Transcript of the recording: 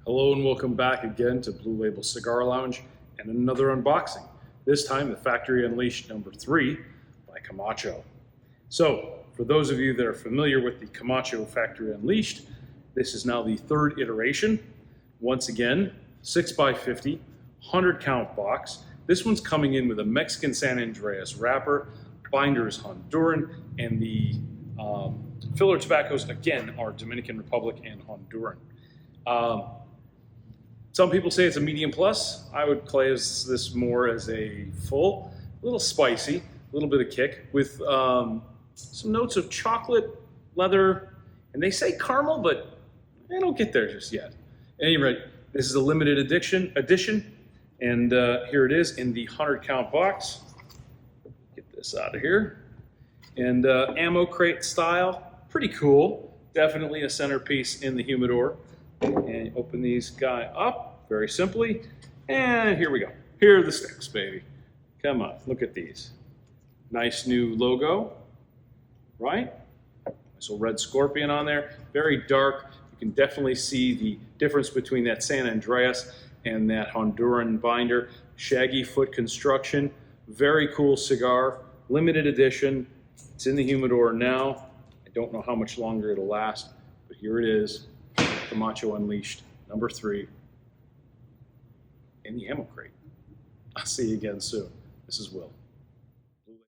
Hello and welcome back again to Blue Label Cigar Lounge and another unboxing. This time the Factory Unleashed number 3 by Camacho. So for those of you that are familiar with the Camacho Factory Unleashed, this is now the third iteration. Once again, 6x50, 100 count box. This one's coming in with a Mexican San Andreas wrapper, binders Honduran, and the filler tobaccos again are Dominican Republic and Honduran. Some people say it's a medium plus. I would class this more as a full, a little spicy, a little bit of kick with some notes of chocolate, leather, and they say caramel, but I don't get there just yet. At any rate, this is a limited edition, and here it is in the 100 count box. Get this out of here. And ammo crate style, pretty cool. Definitely a centerpiece in the humidor. And open these guy up very simply, and here we go. Here are the sticks, baby. Come on, look at these. Nice new logo, right? Nice little red scorpion on there. Very dark. You can definitely see the difference between that San Andreas and that Honduran binder. Shaggy foot construction. Very cool cigar. Limited edition. It's in the humidor now. I don't know how much longer it'll last, but here it is. Camacho Unleashed, number 3, in the ammo crate. I'll see you again soon. This is Will.